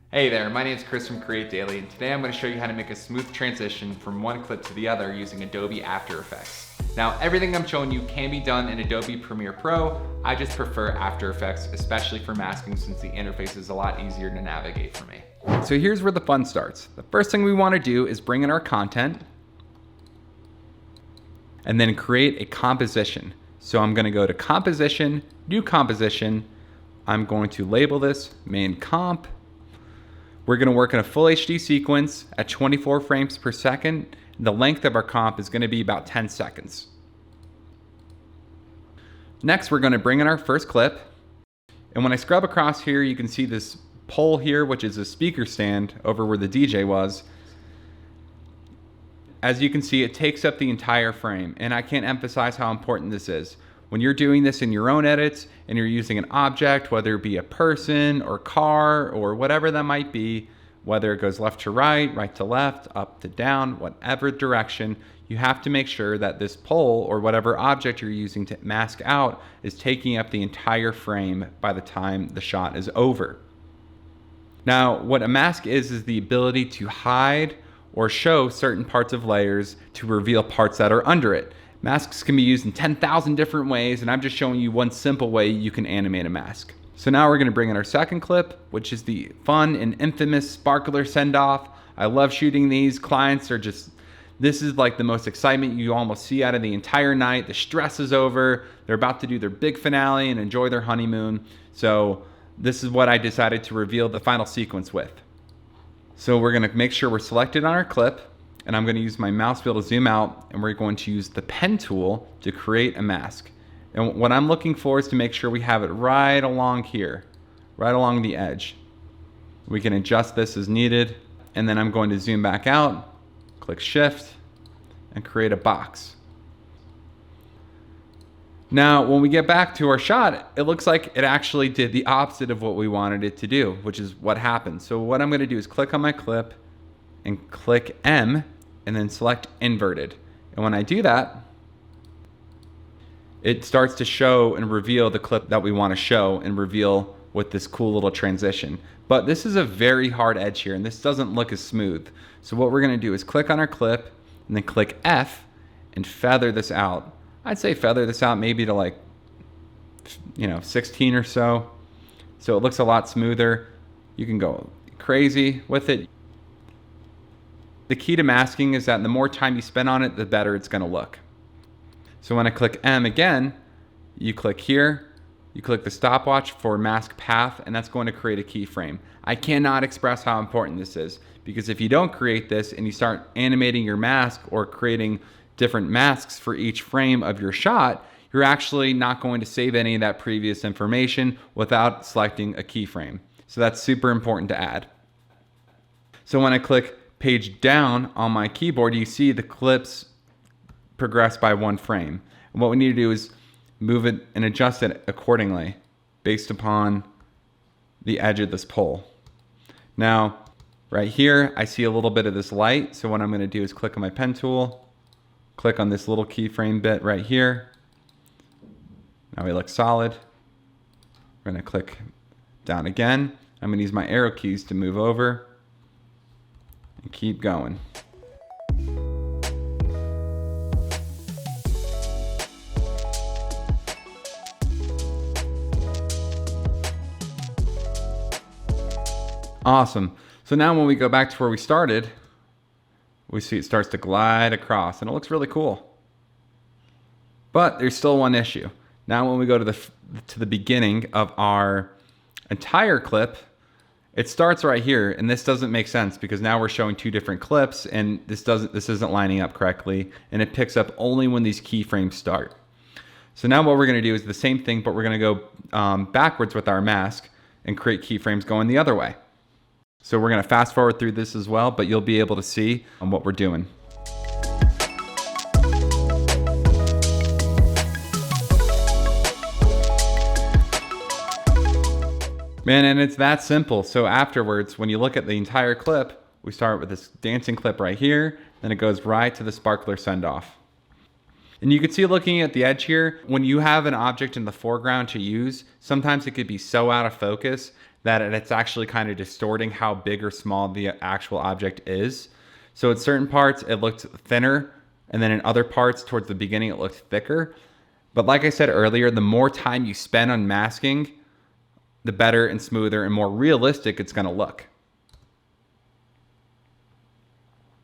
Hey there, my name is Chris from Create Daily, and today I'm going to show you how to make a smooth transition from one clip to the other using Adobe After Effects. Now, everything I'm showing you can be done in Adobe Premiere Pro. I just prefer After Effects, especially for masking, since the interface is a lot easier to navigate for me. So here's where the fun starts. The first thing we want to do is bring in our content and then create a composition. So I'm going to go to Composition, New Composition. I'm going to label this Main Comp. We're going to work in a full HD sequence at 24 frames per second. The length of our comp is going to be about 10 seconds. Next, we're going to bring in our first clip. And when I scrub across here, you can see this pole here, which is a speaker stand over where the DJ was. As you can see, it takes up the entire frame. And I can't emphasize how important this is. When you're doing this in your own edits and you're using an object, whether it be a person or car or whatever that might be, whether it goes left to right, right to left, up to down, whatever direction, you have to make sure that this pole or whatever object you're using to mask out is taking up the entire frame by the time the shot is over. Now, what a mask is the ability to hide or show certain parts of layers to reveal parts that are under it. Masks can be used in 10,000 different ways, and I'm just showing you one simple way you can animate a mask. So now we're going to bring in our second clip, which is the fun and infamous sparkler send-off. I love shooting these. Clients are just, this is like the most excitement you almost see out of the entire night. The stress is over. They're about to do their big finale and enjoy their honeymoon. So this is what I decided to reveal the final sequence with. So we're going to make sure we're selected on our clip. And I'm going to use my mouse wheel to zoom out, and we're going to use the pen tool to create a mask. And what I'm looking for is to make sure we have it right along here, right along the edge. We can adjust this as needed, and then I'm going to zoom back out, click Shift, and create a box. Now, when we get back to our shot, it looks like it actually did the opposite of what we wanted it to do, which is what happened. So what I'm going to do is click on my clip and click M, and then select inverted. And when I do that, it starts to show and reveal the clip that we want to show and reveal with this cool little transition. But this is a very hard edge here, and this doesn't look as smooth. So what we're going to do is click on our clip and then click F and feather this out. I'd say feather this out maybe to like 16 or so. So it looks a lot smoother. You can go crazy with it. The key to masking is that the more time you spend on it, the better it's going to look. So when I click M again, you click here, you click the stopwatch for mask path, and that's going to create a keyframe. I cannot express how important this is, because if you don't create this and you start animating your mask or creating different masks for each frame of your shot, you're actually not going to save any of that previous information without selecting a keyframe. So that's super important to add. So when I click page down on my keyboard, you see the clips progress by one frame. And what we need to do is move it and adjust it accordingly based upon the edge of this pole. Now, right here, I see a little bit of this light. So what I'm going to do is click on my pen tool, click on this little keyframe bit right here. Now we look solid. We're going to click down again. I'm going to use my arrow keys to move over. And keep going. Awesome. So now when we go back to where we started, we see it starts to glide across, and it looks really cool. But there's still one issue. Now when we go to the beginning of our entire clip, it starts right here, and this doesn't make sense because now we're showing two different clips, and this isn't lining up correctly, and it picks up only when these keyframes start. So now what we're going to do is the same thing, but we're going to go backwards with our mask and create keyframes going the other way. So we're going to fast forward through this as well, but you'll be able to see what we're doing. Man, and it's that simple. So afterwards, when you look at the entire clip, we start with this dancing clip right here, then it goes right to the sparkler send-off. And you can see looking at the edge here, when you have an object in the foreground to use, sometimes it could be so out of focus that it's actually kind of distorting how big or small the actual object is. So at certain parts, it looked thinner, and then in other parts, towards the beginning, it looked thicker. But like I said earlier, the more time you spend on masking, the better and smoother and more realistic it's gonna look.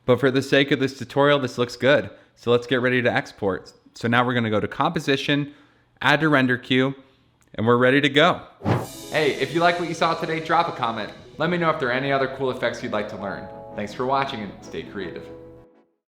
But for the sake of this tutorial, this looks good. So let's get ready to export. So now we're gonna go to Composition, Add to Render Queue, and we're ready to go. Hey, if you like what you saw today, drop a comment. Let me know if there are any other cool effects you'd like to learn. Thanks for watching and stay creative.